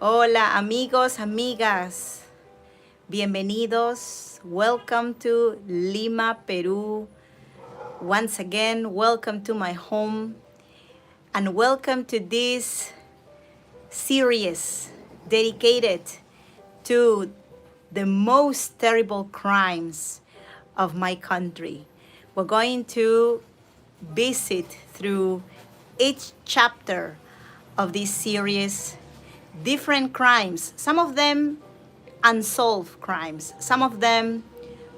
Hola amigos, amigas. Bienvenidos. Welcome to Lima, Peru. Once again, welcome to my home and welcome to this series dedicated to the most terrible crimes of my country. We're going to visit through each chapter of this series different crimes, some of them unsolved crimes, some of them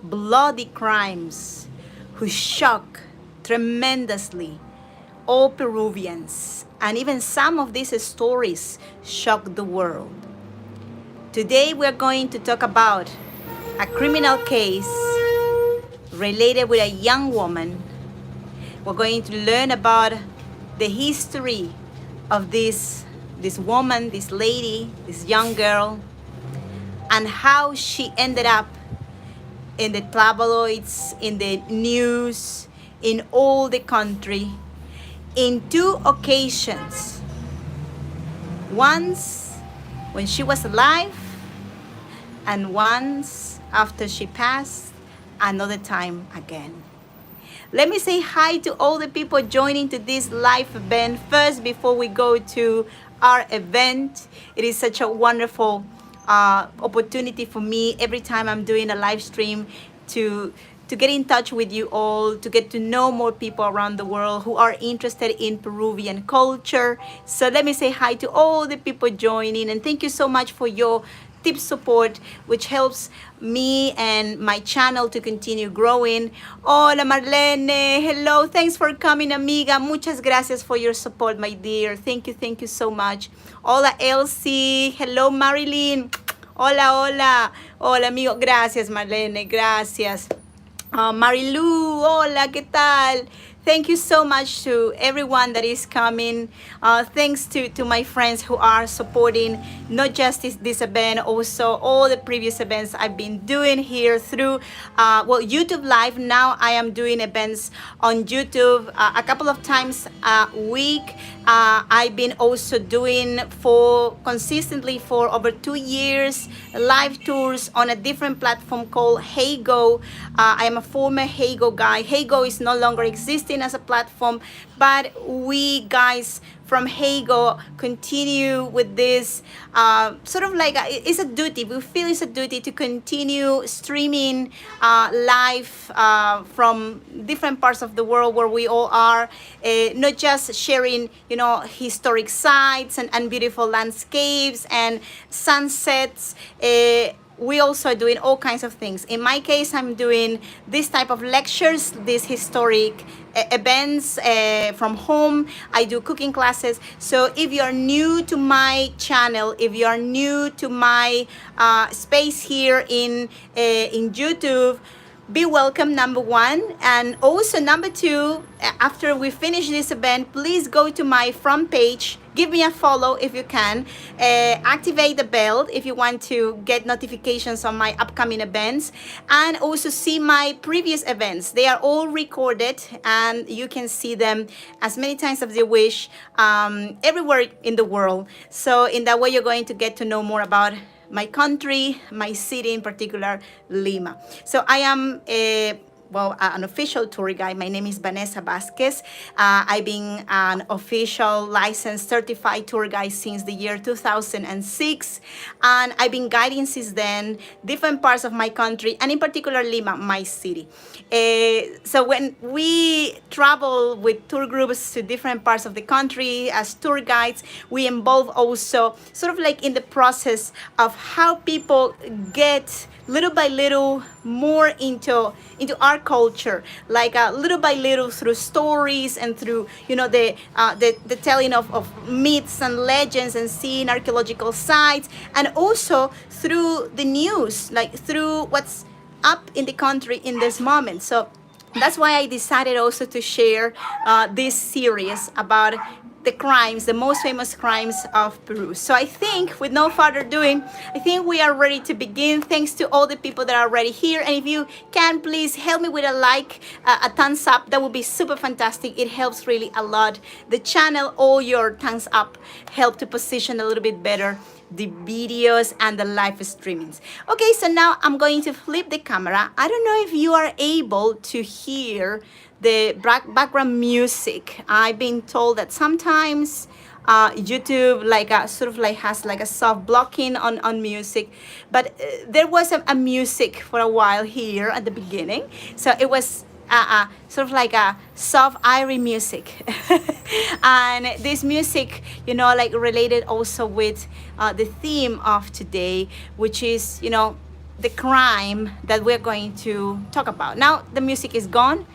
bloody crimes who shock tremendously all Peruvians, and even some of these stories shock the world. Today we're going to talk about a criminal case related with a young woman. We're going to learn about the history of this woman, this lady, this young girl, and how she ended up in the tabloids, in the news, in all the country, in two occasions. Once when she was alive, and once after she passed, another time again. Let me say hi to all the people joining to this live event. First, before we go to our event, it is such a wonderful opportunity for me every time I'm doing a live stream to get in touch with you all, to get to know more people around the world who are interested in Peruvian culture. So let me say hi to all the people joining, and thank you so much for your tip support, which helps me and my channel to continue growing. Hola Marlene, hello, thanks for coming amiga, muchas gracias for your support my dear, thank you so much. Hola Elsie, hello Marilyn, hola amigo, gracias Marlene, gracias. Marilu, hola, ¿qué tal? Thank you so much to everyone that is coming. Thanks to my friends who are supporting not just this event, also all the previous events I've been doing here through YouTube Live. Now I am doing events on YouTube a couple of times a week. I've been also doing consistently for over 2 years live tours on a different platform called Heygo. I am a former Heygo guy. Heygo is no longer existing as a platform, but we guys from Heygo continue with this sort of like it's a duty. We feel it's a duty to continue streaming live from different parts of the world where we all are, not just sharing, historic sites and beautiful landscapes and sunsets. We also are doing all kinds of things. In my case, I'm doing this type of lectures, these historic events from home. I do cooking classes. So if you're new to my channel, if you're new to my space here in YouTube, be welcome, number one. And also number two, after we finish this event, please go to my front page, give me a follow if you can, activate the bell if you want to get notifications on my upcoming events, and also see my previous events. They are all recorded and you can see them as many times as you wish, everywhere in the world. So in that way, you're going to get to know more about my country, my city in particular, Lima. So I am an official tour guide. My name is Vanessa Vasquez. I've been an official licensed certified tour guide since the year 2006. And I've been guiding since then different parts of my country, and in particular Lima, my city. So when we travel with tour groups to different parts of the country as tour guides, we involve also sort of like in the process of how people get little by little more into our culture, like little by little through stories and through the telling of myths and legends and seeing archaeological sites, and also through the news, like through what's up in the country in this moment. So that's why I decided also to share this series about the crimes, the most famous crimes of Peru. So I think, with no further ado, I think we are ready to begin. Thanks to all the people that are already here. And if you can, please help me with a like, a thumbs up. That would be super fantastic. It helps really a lot. The channel, all your thumbs up help to position a little bit better the videos and the live streamings. Okay, so now I'm going to flip the camera. I don't know if you are able to hear the background music. I've been told that sometimes YouTube sort of like has like a soft blocking on music, but there was a music for a while here at the beginning, so it was sort of like a soft airy music. And this music, you know, like related also with the theme of today, which is, you know, the crime that we're going to talk about. Now the music is gone,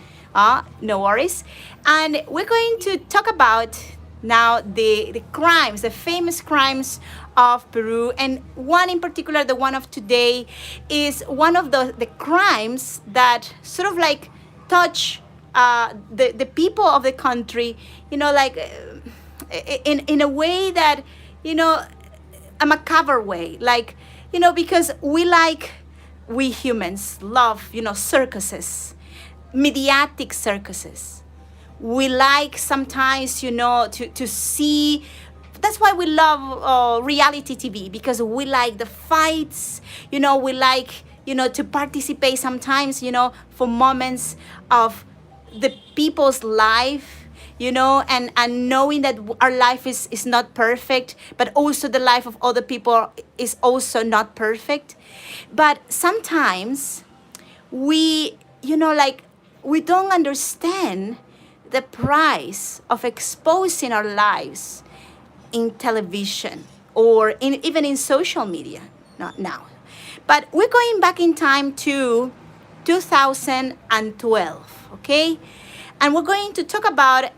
no worries, and we're going to talk about now the crimes, the famous crimes of Peru, and one in particular, the one of today, is one of the crimes that sort of like touch the people of the country, you know, like in a way that, you know, a macabre way, like, you know, because we humans love, you know, circuses, mediatic circuses. We like sometimes, you know, to see. That's why we love reality TV, because we like the fights, you know, we like, you know, to participate sometimes, you know, for moments of the people's life, you know, and knowing that our life is not perfect, but also the life of other people is also not perfect. But sometimes we, you know, like, we don't understand the price of exposing our lives in television or even in social media, not now. But we're going back in time to 2012, okay? And we're going to talk about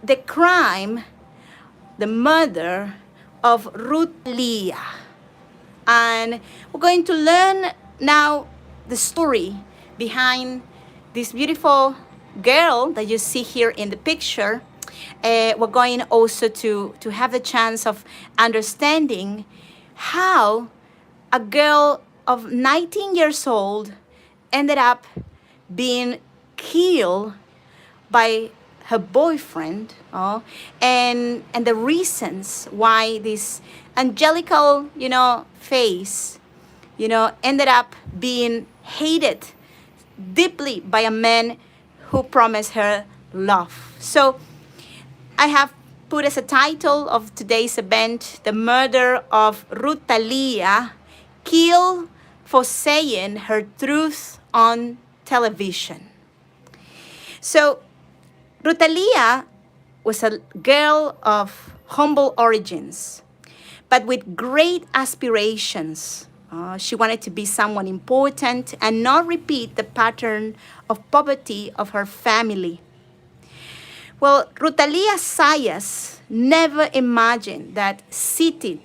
the crime, the murder of Ruth Thalia. And we're going to learn now the story behind this beautiful girl that you see here in the picture. We're going also to have the chance of understanding how a girl of 19 years old ended up being killed by her boyfriend, and the reasons why this angelical, you know, face, you know, ended up being hated deeply by a man who promised her love. So I have put as a title of today's event, the murder of Ruth Thalia, killed for saying her truth on television. So Ruth Thalia was a girl of humble origins, but with great aspirations. She wanted to be someone important and not repeat the pattern of poverty of her family. Well, Ruth Thalia Sayas never imagined that sitting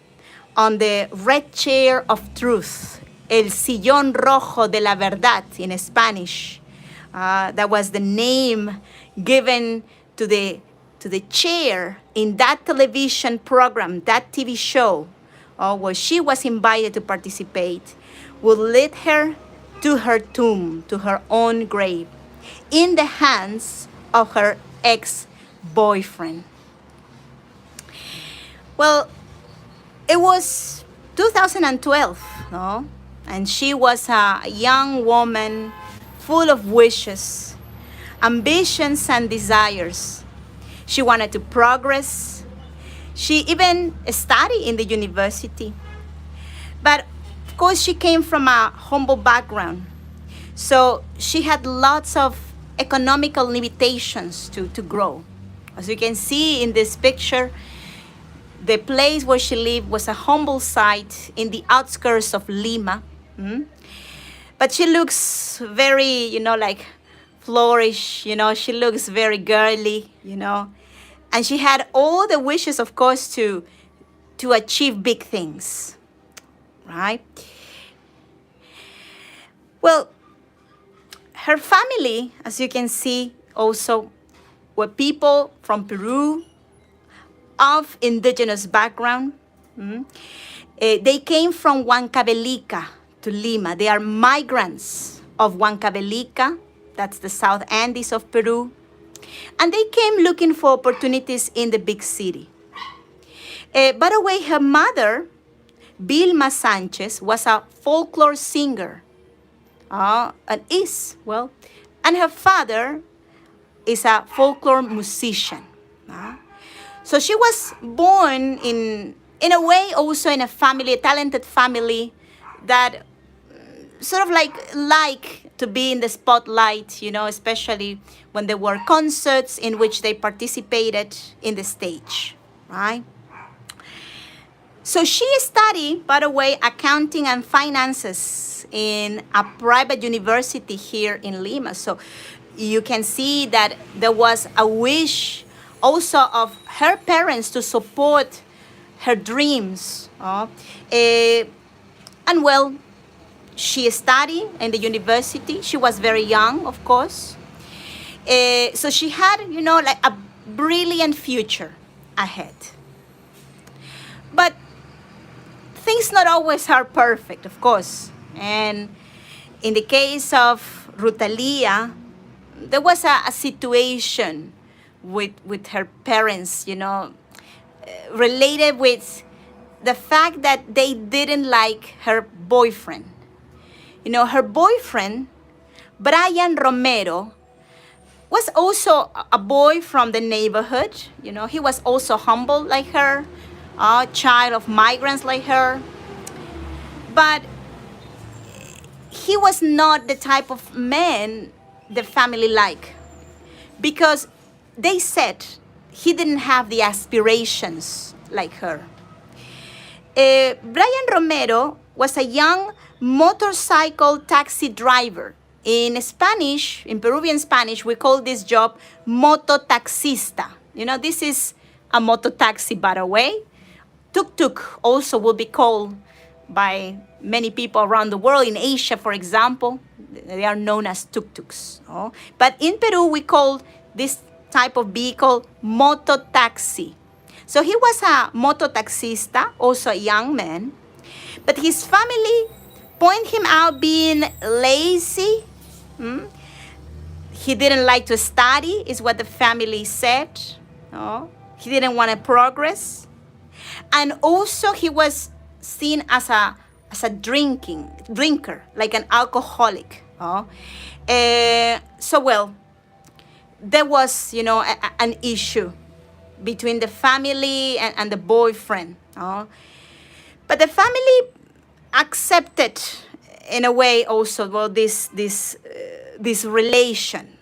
on the red chair of truth, el sillón rojo de la verdad in Spanish, that was the name given to the chair in that television program, that TV show, where she was invited to participate, would lead her to her tomb, to her own grave, in the hands of her ex-boyfriend. Well, it was 2012, no? And she was a young woman full of wishes, ambitions, and desires. She wanted to progress. She even studied in the university. But of course, she came from a humble background. So she had lots of economical limitations to grow. As you can see in this picture, the place where she lived was a humble site in the outskirts of Lima. But she looks very, you know, like flourish, you know, she looks very girly, you know. And she had all the wishes, of course, to achieve big things, right? Well, her family, as you can see, also were people from Peru of indigenous background. They came from Huancavelica to Lima. They are migrants of Huancavelica, that's the South Andes of Peru. And they came looking for opportunities in the big city. By the way, her mother Vilma Sanchez was a folklore singer, and is, well, and her father is a folklore musician. So she was born in a way also in a family, a talented family that sort of like to be in the spotlight, especially when there were concerts in which they participated in the stage, right? So she studied, by the way, accounting and finances in a private university here in Lima. So you can see that there was a wish also of her parents to support her dreams. And well, she studied in the university. She was very young, of course. So she had, like a brilliant future ahead. But things not always are perfect, of course. And in the case of Ruth Thalia, there was a situation with her parents, related with the fact that they didn't like her boyfriend. Her boyfriend, Brian Romero, was also a boy from the neighborhood. He was also humble like her, a child of migrants like her. But he was not the type of man the family liked, because they said he didn't have the aspirations like her. Brian Romero was a young motorcycle taxi driver. In Spanish, in Peruvian Spanish, we call this job mototaxista. This is a mototaxi, by the way. Tuk-tuk also will be called by many people around the world. In Asia, for example, they are known as tuk-tuks. But in Peru, we call this type of vehicle mototaxi. So he was a mototaxista, also a young man. But his family point him out being lazy. He didn't like to study, is what the family said. He didn't want to progress. And also he was seen as a drinker, like an alcoholic. So well, there was, an issue between the family and the boyfriend. But the family accepted, in a way, also, well, this relation.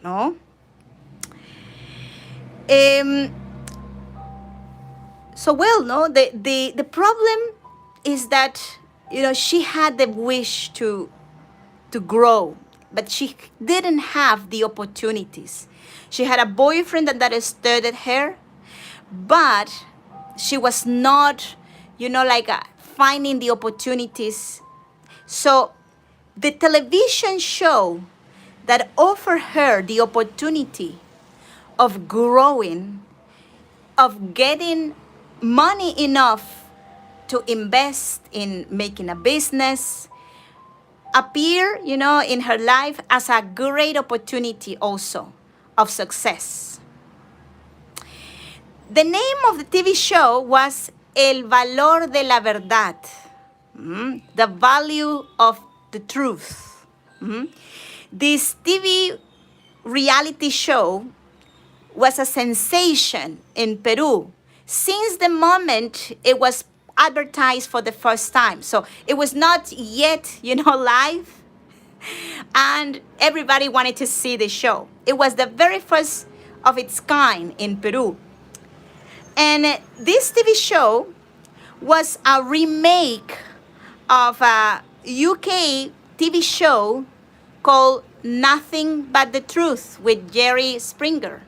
So well, the problem is that she had the wish to grow, but she didn't have the opportunities. She had a boyfriend that studied her, but she was not, finding the opportunities. So the television show that offered her the opportunity of growing, of getting money enough to invest in making a business, appear, in her life as a great opportunity also of success. The name of the TV show was El Valor de la Verdad, the value of the truth. This TV reality show was a sensation in Peru since the moment it was advertised for the first time. So it was not yet, live, and everybody wanted to see the show. It was the very first of its kind in Peru. And this TV show was a remake of a UK TV show called Nothing But the Truth with Jerry Springer.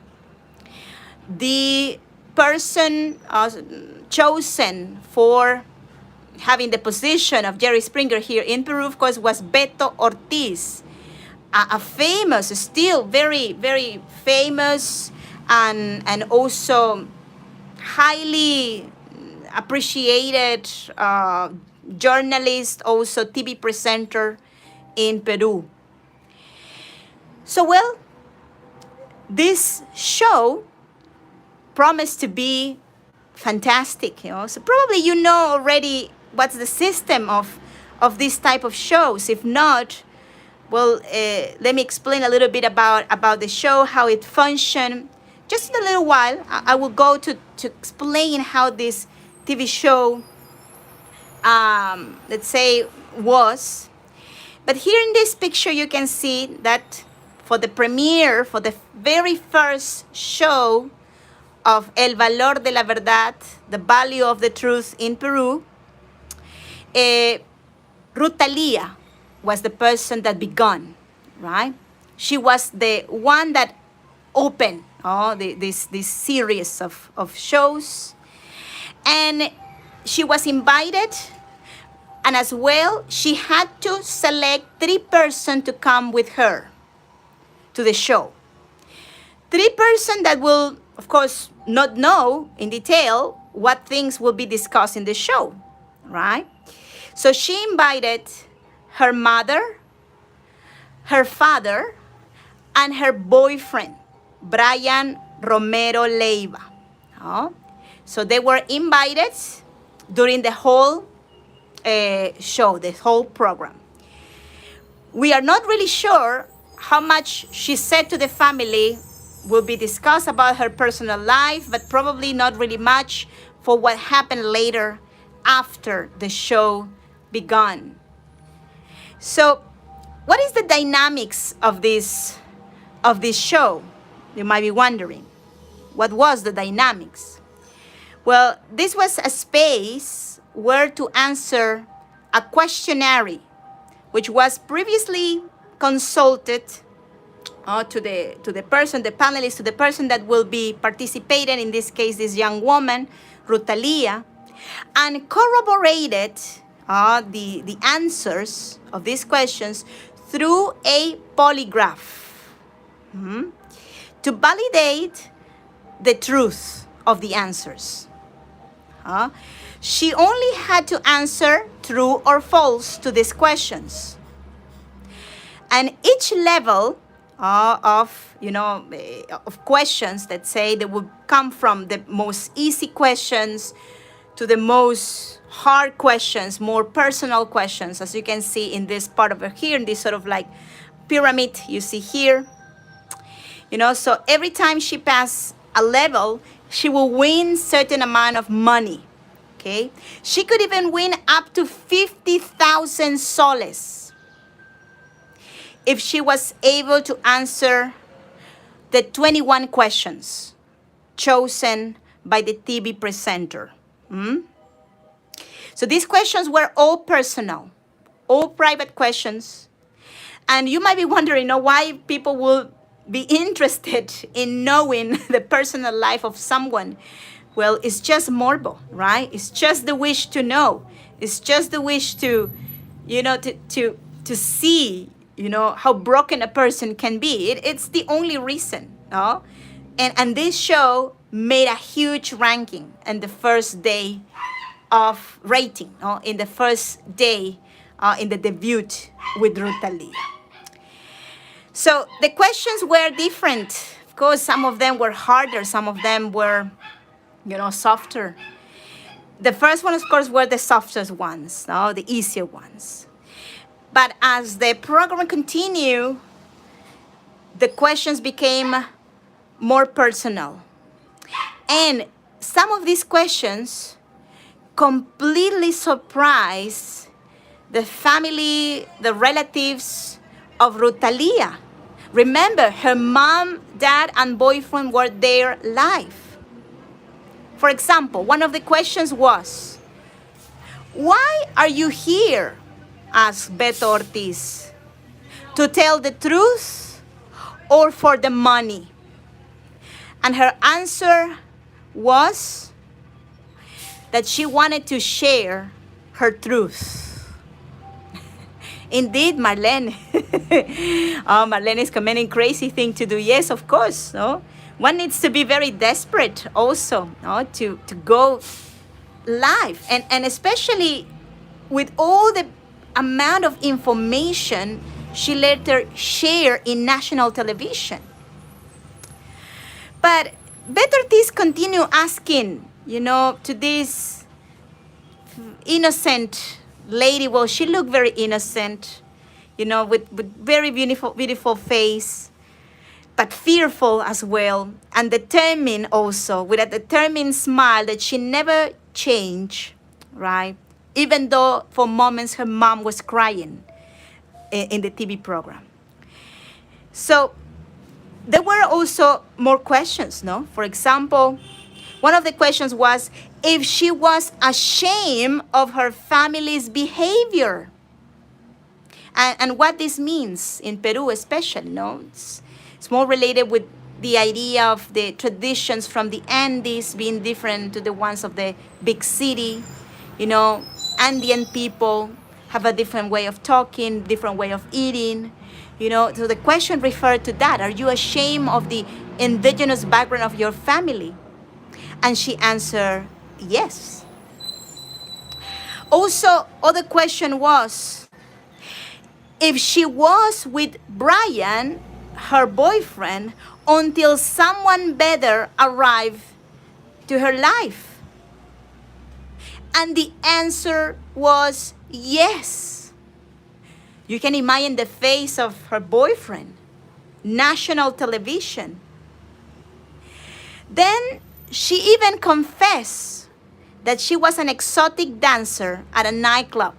The person chosen for having the position of Jerry Springer here in Peru, of course, was Beto Ortiz, a famous, still very, very famous and also highly appreciated journalist, also TV presenter in Peru. So, well, this show promised to be fantastic, So probably already what's the system of this type of shows. If not, well, let me explain a little bit about the show, how it functioned. Just in a little while, I will go to explain how this TV show, let's say, was. But here in this picture, you can see that for the premiere, for the very first show of El Valor de la Verdad, the value of the truth in Peru, Ruth Thalia was the person that began, right? She was the one that opened this series of shows. And she was invited, and as well, she had to select 3 persons to come with her to the show. 3 persons that will, of course, not know in detail what things will be discussed in the show, right? So she invited her mother, her father, and her boyfriend, Brian Romero Leiva. So they were invited during the whole show, the whole program. We are not really sure how much she said to the family will be discussed about her personal life, but probably not really much for what happened later after the show began. So what is the dynamics of this show? You might be wondering. What was the dynamics? Well, this was a space where to answer a questionnaire, which was previously consulted to the person, the panelist, to the person that will be participating, in this case, this young woman, Ruth Thalia, and corroborated the answers of these questions through a polygraph to validate the truth of the answers. She only had to answer true or false to these questions. And each level of questions, let's say, they would come from the most easy questions to the most hard questions, more personal questions, as you can see in this part over here, in this sort of like pyramid you see here. So every time she passed a level, she will win certain amount of money. Okay? She could even win up to 50,000 soles if she was able to answer the 21 questions chosen by the TV presenter. So these questions were all personal, all private questions. And you might be wondering, why people will be interested in knowing the personal life of someone. Well, it's just morbo, right? It's just the wish to know. It's just the wish to see, how broken a person can be. It's the only reason, no? And this show made a huge ranking in the first day of rating, no? In the first day in the debut with Ruth Thalia. So the questions were different. Of course, some of them were harder. Some of them were, softer. The first one, of course, were the softest ones, no? The easier ones. But as the program continued, the questions became more personal. And some of these questions completely surprised the family, the relatives of Ruth Thalia. Remember, her mom, dad, and boyfriend were there live. For example, one of the questions was, "Why are you here?" asked Beto Ortiz. "To tell the truth or for the money?" And her answer was that she wanted to share her truth. Indeed, Marlene. Marlene is commenting, crazy thing to do. Yes, of course. No? One needs to be very desperate also, no? to go live. And especially with all the amount of information she later shared in national television. But Beto Ortiz continued asking, to these innocent lady. Well, she looked very innocent, with very beautiful face, but fearful as well, and determined also, with a determined smile that she never changed, right? Even though for moments her mom was crying in the TV program. So there were also more questions, no? For example, one of the questions was if she was ashamed of her family's behavior. And what this means in Peru especially, no? It's more related with the idea of the traditions from the Andes being different to the ones of the big city. Andean people have a different way of talking, different way of eating. So the question referred to that. Are you ashamed of the indigenous background of your family? And she answered, yes. Also, other question was, if she was with Brian, her boyfriend, until someone better arrived to her life. And the answer was yes. You can imagine the face of her boyfriend, national television. Then she even confessed that she was an exotic dancer at a nightclub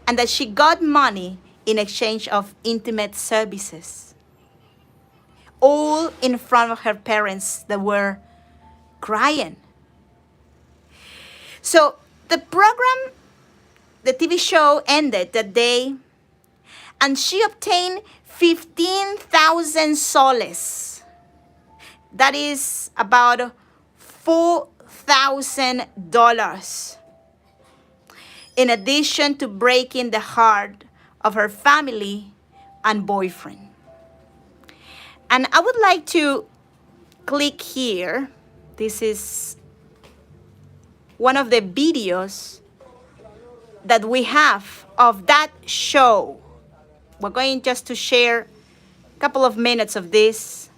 and that she got money in exchange of intimate services. All in front of her parents that were crying. So the program, the TV show ended that day, and she obtained 15,000 soles. That is about $4,000. In addition to breaking the heart of her family and boyfriend. And I would like to click here. This is one of the videos that we have of that show. We're going just to share a couple of minutes of this.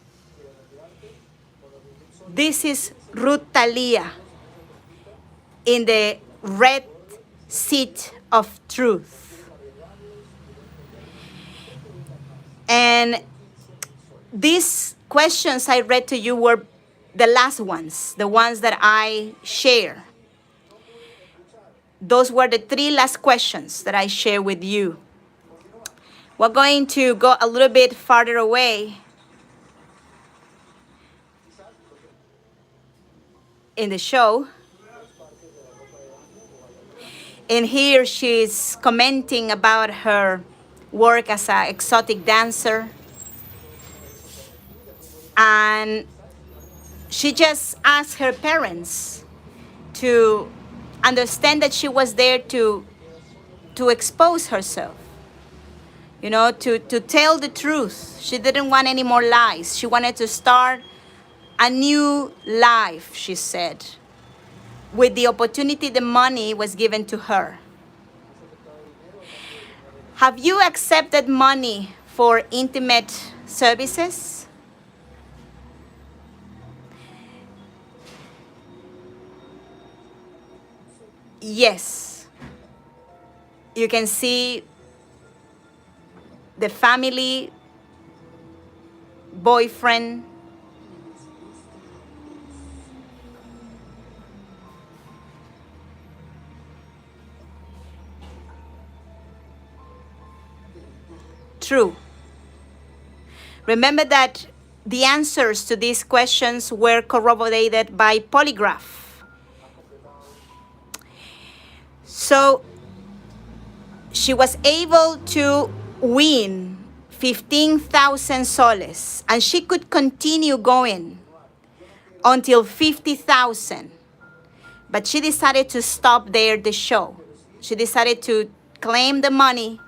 This is Ruth Thalia in the red seat of truth. And these questions I read to you were the last ones, the ones that I share. Those were the 3 last questions that I share with you. We're going to go a little bit farther away in the show. And here she's commenting about her work as an exotic dancer. And she just asked her parents to understand that she was there to expose herself, to tell the truth. She didn't want any more lies. She wanted to start a new life, she said. With the opportunity, the money was given to her. Have you accepted money for intimate services? Yes. You can see the family, boyfriend, true. Remember that the answers to these questions were corroborated by polygraph. So she was able to win 15,000 soles, and she could continue going until 50,000. But she decided to stop there the show. She decided to claim the money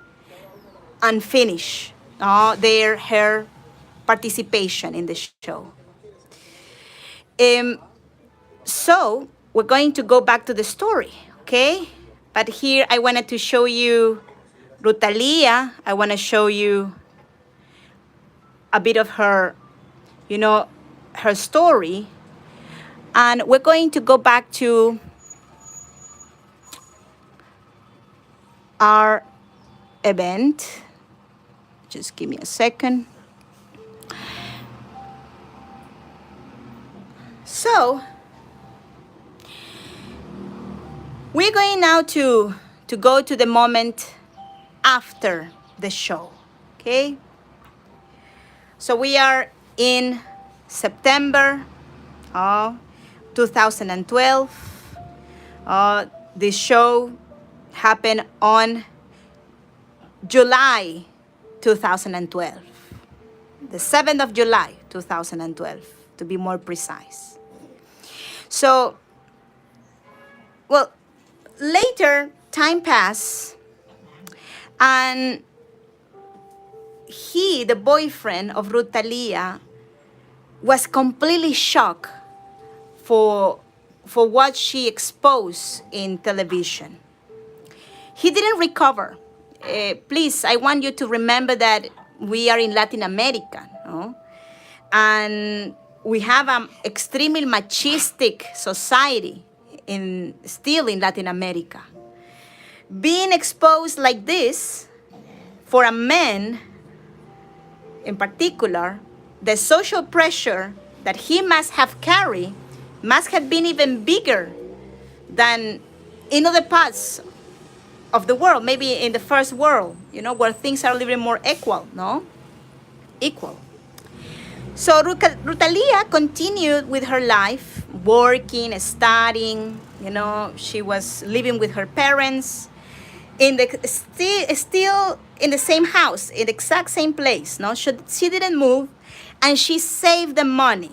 and finish her participation in the show. So we're going to go back to the story, okay? But here I wanted to show you Ruth Thalia. I want to show you a bit of her, her story. And we're going to go back to our event. Just give me a second. So, we're going now to go to the moment after the show, okay? So we are in September 2012. This show happened on July 2012, the 7th of July 2012, to be more precise. So, well, later, time passed, and he, the boyfriend of Ruth Thalia, was completely shocked for what she exposed in television. He didn't recover. Please, I want you to remember that we are in Latin America, no? And we have an extremely machistic society still in Latin America. Being exposed like this, for a man in particular, the social pressure that he must have carried must have been even bigger than in other parts of the world, maybe in the first world, where things are a little bit more equal, no? Equal. So Ruth Thalia continued with her life, working, studying, she was living with her parents, still in the same house, in the exact same place. No, she didn't move, and she saved the money.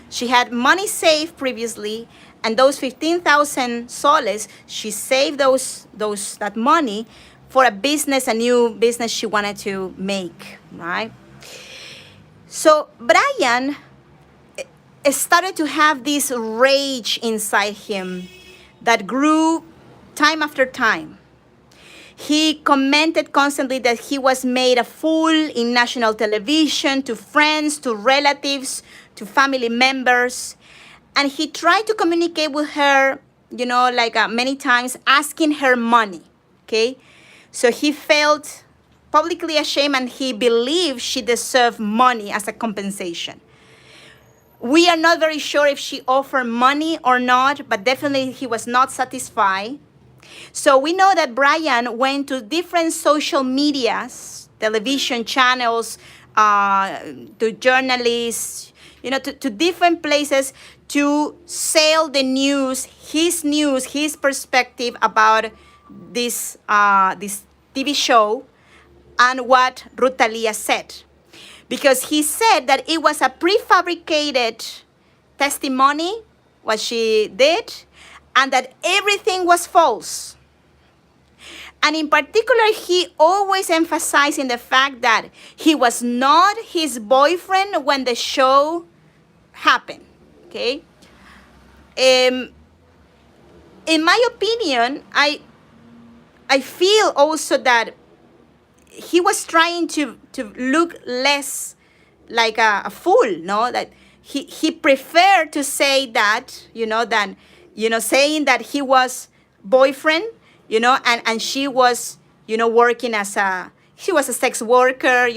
She had money saved previously, and those 15,000 soles, she saved that money for a new business she wanted to make, right? So Brian started to have this rage inside him that grew time after time. He commented constantly that he was made a fool in national television, to friends, to relatives, to family members. And he tried to communicate with her, many times, asking her money, okay? So he felt publicly ashamed, and he believed she deserved money as a compensation. We are not very sure if she offered money or not, but definitely he was not satisfied. So we know that Brian went to different social medias, television channels, to journalists, to different places to sell the news, his perspective about this TV show and what Ruth Thalia said. Because he said that it was a prefabricated testimony, what she did, and that everything was false. And in particular, he always emphasized in the fact that he was not his boyfriend when the show happened, okay? In my opinion, I feel also that he was trying to look less like a fool, no? That he preferred to say that, than, saying that he was boyfriend, and she was, working she was a sex worker,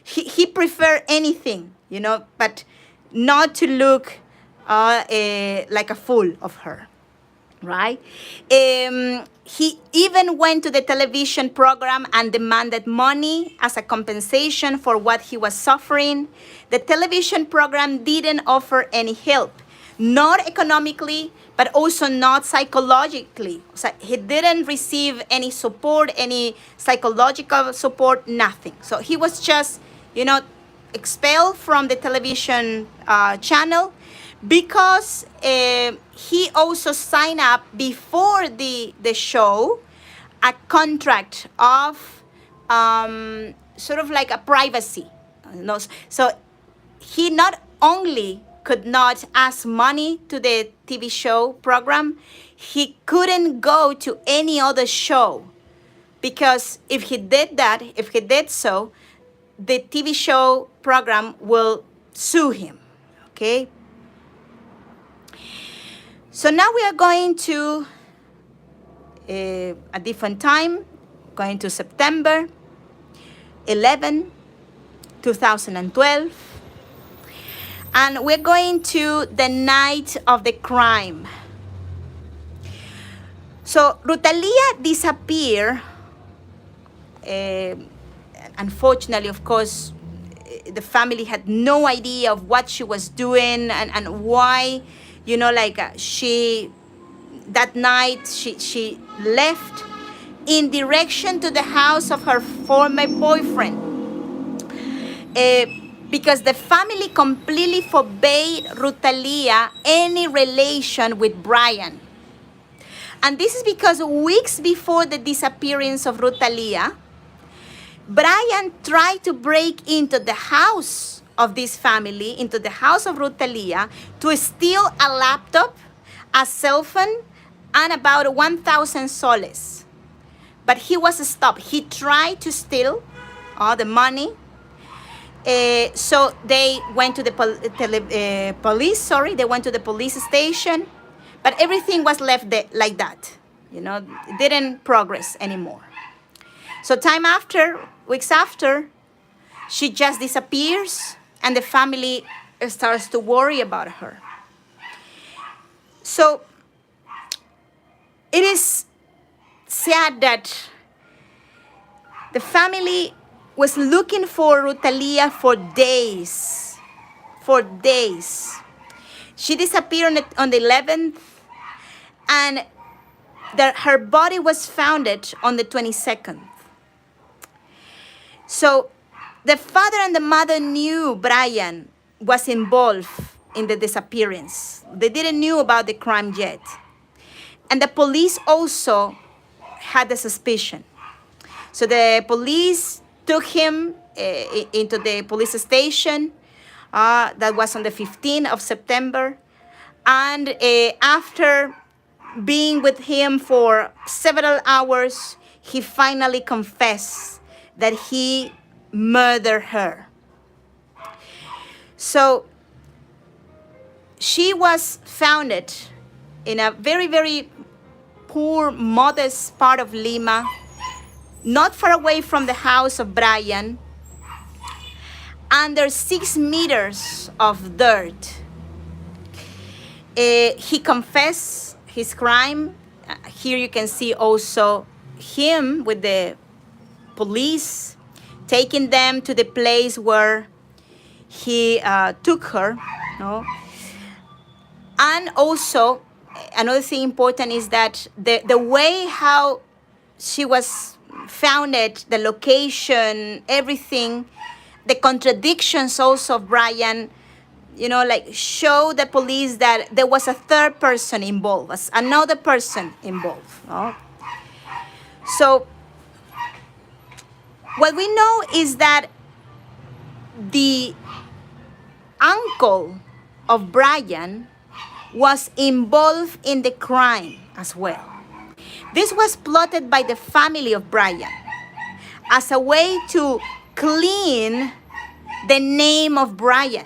He preferred anything, but not to look like a fool of her, right? He even went to the television program and demanded money as a compensation for what he was suffering. The television program didn't offer any help, not economically, but also not psychologically. So he didn't receive any support, any psychological support, nothing. So he was just, expelled from the television channel, because he also signed up before the show a contract of sort of like a privacy. So he not only could not ask money to the TV show program, he couldn't go to any other show, because if he did so, the TV show program will sue him, okay? So now we are going to a different time. going to September 11, 2012. And we're going to the night of the crime. So Ruth Thalia disappeared. Unfortunately, of course, the family had no idea of what she was doing and why, that night she left in direction to the house of her former boyfriend. Because the family completely forbade Ruth Thalia any relation with Brian. And this is because weeks before the disappearance of Ruth Thalia, Brian tried to break into the house of this family, into the house of Ruth Thalia, to steal a laptop, a cell phone, and about 1,000 soles. But he was stopped. He tried to steal all the money. So they went to the police. They went to the police station, but everything was left like that. It didn't progress anymore. So weeks after, she just disappears, and the family starts to worry about her. So it is sad that the family was looking for Ruth Thalia for days. She disappeared on the 11th, and her body was found on the 22nd. So the father and the mother knew Brian was involved in the disappearance. They didn't know about the crime yet. And the police also had the suspicion. So the police took him into the police station. That was on the 15th of September. And after being with him for several hours, he finally confessed that he murdered her. So she was found in a very, very poor, modest part of Lima, not far away from the house of Brian, under 6 meters of dirt. He confessed his crime. Here you can see also him with the police taking them to the place where he took her. And also, another thing important is that the way how she was founded, the location, everything, the contradictions also of Brian, show the police that there was a third person involved, another person involved. So what we know is that the uncle of Brian was involved in the crime as well. This was plotted by the family of Brian as a way to clean the name of Brian,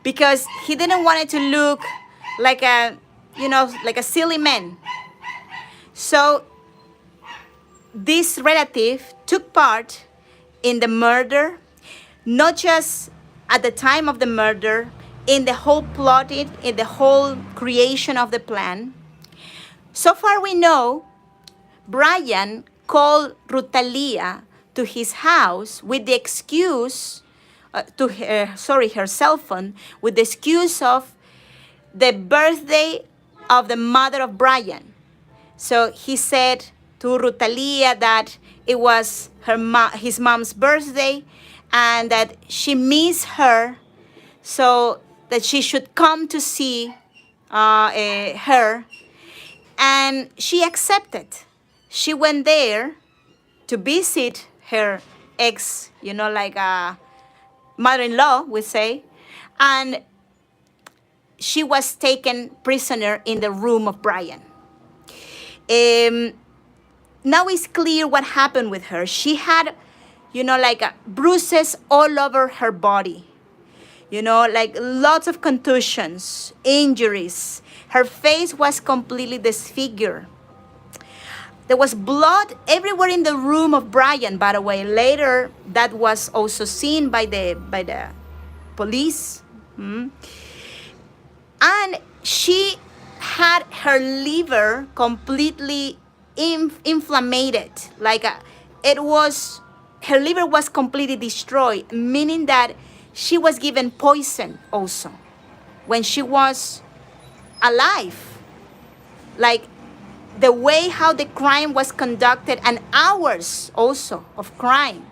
because he didn't want it to look like a silly man. So this relative took part in the murder, not just at the time of the murder, in the whole plotting, in the whole creation of the plan. So far we know Brian called Ruth Thalia to his house with the excuse, her cell phone, with the excuse of the birthday of the mother of Brian. So he said to Ruth Thalia that it was his mom's birthday and that she missed her, so that she should come to see her. And she accepted. She went there to visit her ex, mother-in-law, we say, and she was taken prisoner in the room of Brian. Now it's clear what happened with her. She had, bruises all over her body, lots of contusions, injuries. Her face was completely disfigured. There was blood everywhere in the room of Brian, by the way. Later, that was also seen by the police. And she had her liver completely inflamed. Like her liver was completely destroyed, meaning that she was given poison also when she was alive. Like the way how the crime was conducted, and hours also of crime.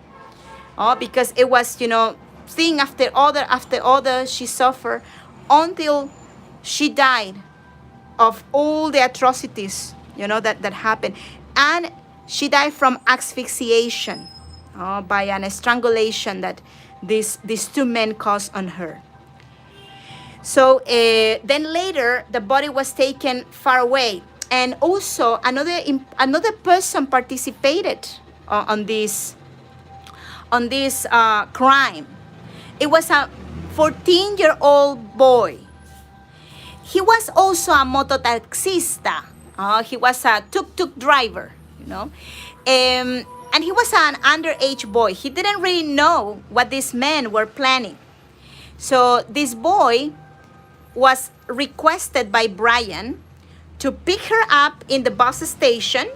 Because it was, thing after other she suffered until she died of all the atrocities, that happened. And she died from asphyxiation, by an strangulation that these two men caused on her. So then later, the body was taken far away. And also another person participated on this crime. It was a 14-year-old boy. He was also a mototaxista. He was a tuk-tuk driver, and he was an underage boy. He didn't really know what these men were planning. So this boy was requested by Brian to pick her up in the bus station,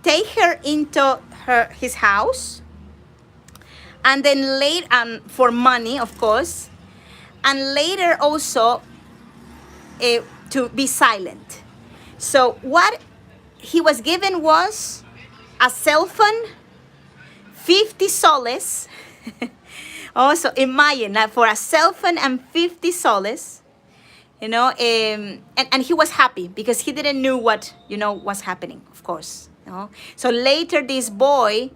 take her into his house, and then later, for money, of course, and later also to be silent. So what he was given was a cell phone, 50 soles. Also, imagine that, for a cell phone and 50 soles. And he was happy because he didn't know what, was happening, of course. So later this boy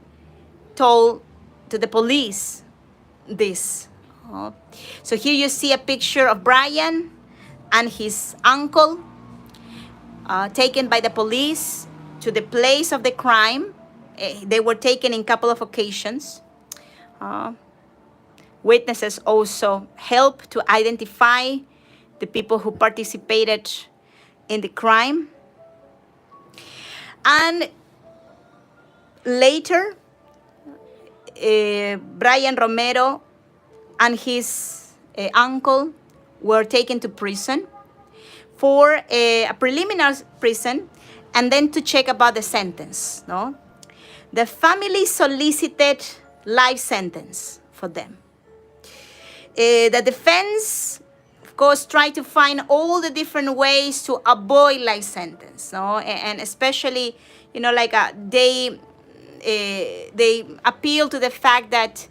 told to the police this. So here you see a picture of Brian and his uncle taken by the police to the place of the crime. They were taken in a couple of occasions. Witnesses also helped to identify the people who participated in the crime. And later, Brian Romero and his uncle were taken to prison for a preliminary prison, and then to check about the sentence. The family solicited life sentence for them. The defense, of course, tried to find all the different ways to avoid life sentence, and especially, they appeal to the fact that,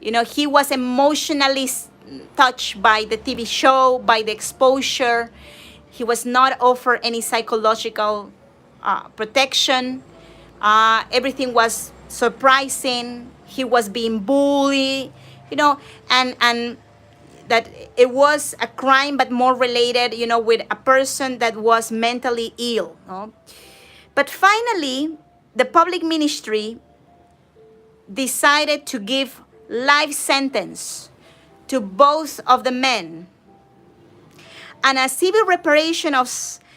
he was emotionally touched by the TV show, by the exposure. He was not offered any psychological protection. Everything was surprising. He was being bullied, and that it was a crime, but more related, with a person that was mentally ill. But finally, the public ministry decided to give life sentence to both of the men and a civil reparation of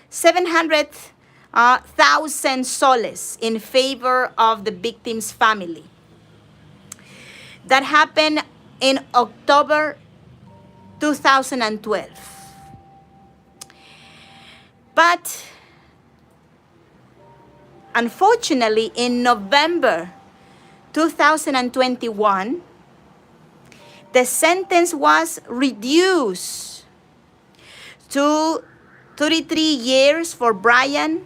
700,000 soles in favor of the victim's family. That happened in October 2012. But unfortunately, in November 2021, the sentence was reduced to 33 years for Brian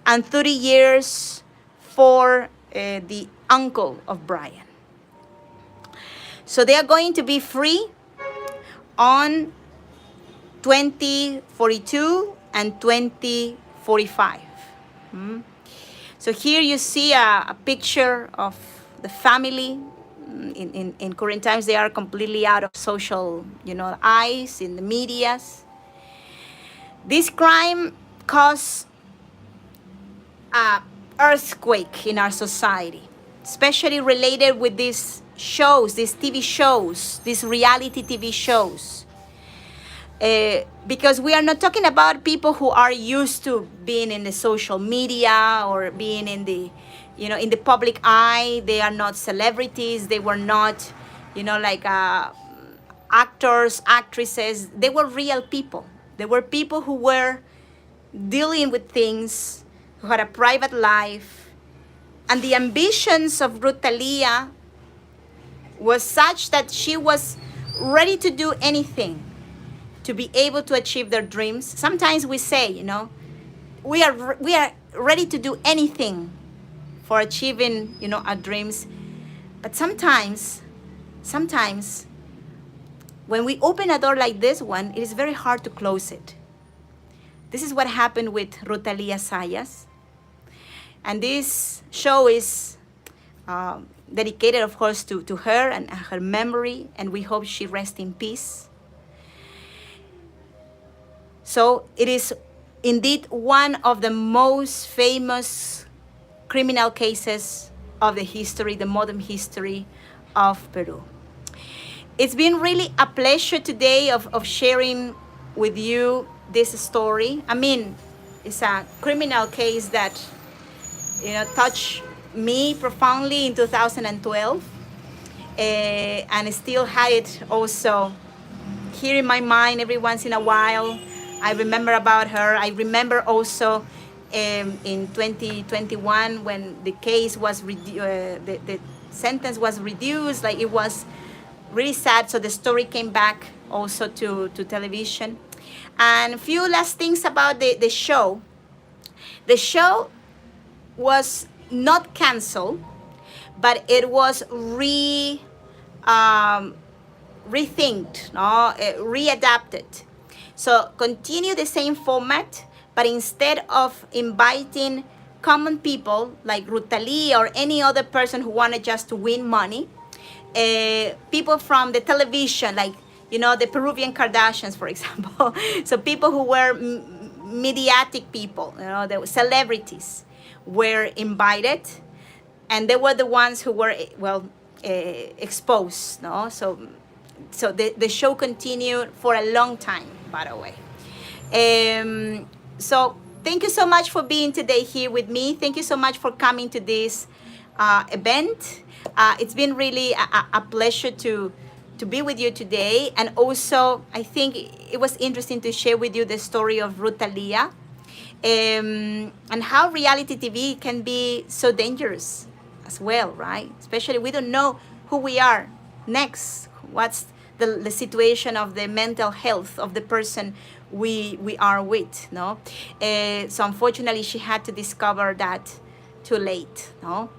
and 30 years for the uncle of Brian. So they are going to be free on 2042 and 2045. So here you see a picture of the family. In current times, they are completely out of social, eyes in the medias. This crime caused an earthquake in our society, especially related with these shows, these TV shows, these reality TV shows. Because we are not talking about people who are used to being in the social media or being in the, in the public eye. They are not celebrities. They were not, like actors, actresses. They were real people. They were people who were dealing with things, who had a private life. And the ambitions of Ruth Thalia was such that she was ready to do anything to be able to achieve their dreams. Sometimes we say, we are ready to do anything for achieving, our dreams. But sometimes when we open a door like this one, it is very hard to close it. This is what happened with Ruth Thalia Sayas. And this show is dedicated, of course, to her and her memory, and we hope she rests in peace. So it is indeed one of the most famous criminal cases of the history, the modern history of Peru. It's been really a pleasure today of sharing with you this story. I mean, it's a criminal case that, touched me profoundly in 2012, and still had it also here in my mind every once in a while. I remember about her. I remember also in 2021 when the case was the sentence was reduced. Like, it was really sad. So the story came back also to television. And a few last things about the show. The show was not canceled, but it was rethinked, readapted. So continue the same format, but instead of inviting common people like Ruth Thalia or any other person who wanted just to win money, people from the television, like, the Peruvian Kardashians, for example. So people who were mediatic people, the celebrities were invited, and they were the ones who were, exposed, no? So the show continued for a long time, by the way. So thank you so much for being today here with me. Thank you so much for coming to this event. It's been really a pleasure to be with you today. And also, I think it was interesting to share with you the story of Ruth Thalia, and how reality TV can be so dangerous as well, right? Especially we don't know who we are next. What's the situation of the mental health of the person we are with, no? So unfortunately, she had to discover that too late, no?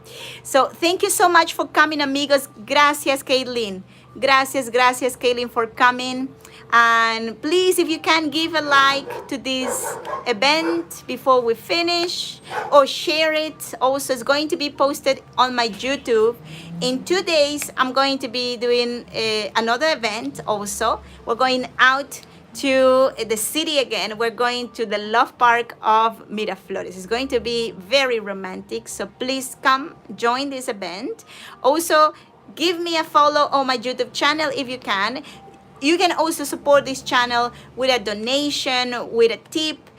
So thank you so much for coming, amigos. Gracias, Caitlin. Gracias, Caitlin, for coming. And please, if you can, give a like to this event before we finish, or share it. Also, it's going to be posted on my YouTube. In 2 days, I'm going to be doing another event also. We're going out to the city again. We're going to the Love Park of Miraflores. It's going to be very romantic. So please come join this event. Also, give me a follow on my YouTube channel if you can. You can also support this channel with a donation, with a tip.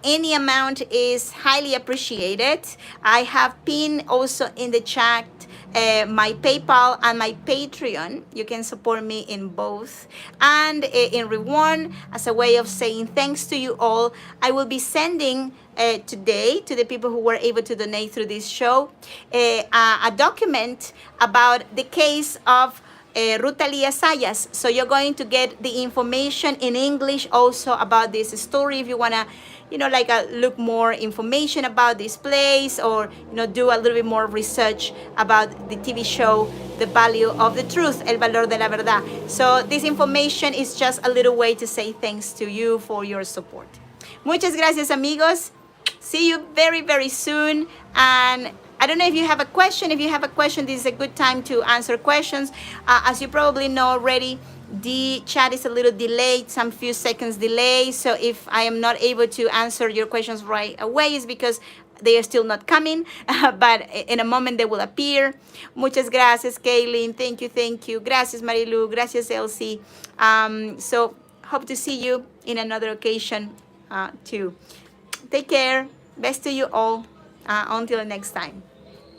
Any amount is highly appreciated. I have pinned also in the chat my PayPal and my Patreon. You can support me in both. And in reward, as a way of saying thanks to you all, I will be sending today to the people who were able to donate through this show a document about the case of Ruth Thalia Sayas. So you're going to get the information in English also about this story if you want to, look more information about this place, or, do a little bit more research about the TV show, The Value of the Truth, El Valor de la Verdad. So this information is just a little way to say thanks to you for your support. Muchas gracias, amigos. See you very, very soon. And I don't know if you have a question. If you have a question, this is a good time to answer questions. As you probably know already, the chat is a little delayed, some few seconds delay. So if I am not able to answer your questions right away, it's because they are still not coming. But in a moment, they will appear. Muchas gracias, Kaylin. Thank you, thank you. Gracias, Marilu. Gracias, Elsie. So hope to see you in another occasion too. Take care. Best to you all. Until next time.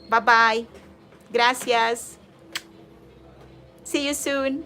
Bye-bye. Gracias. See you soon.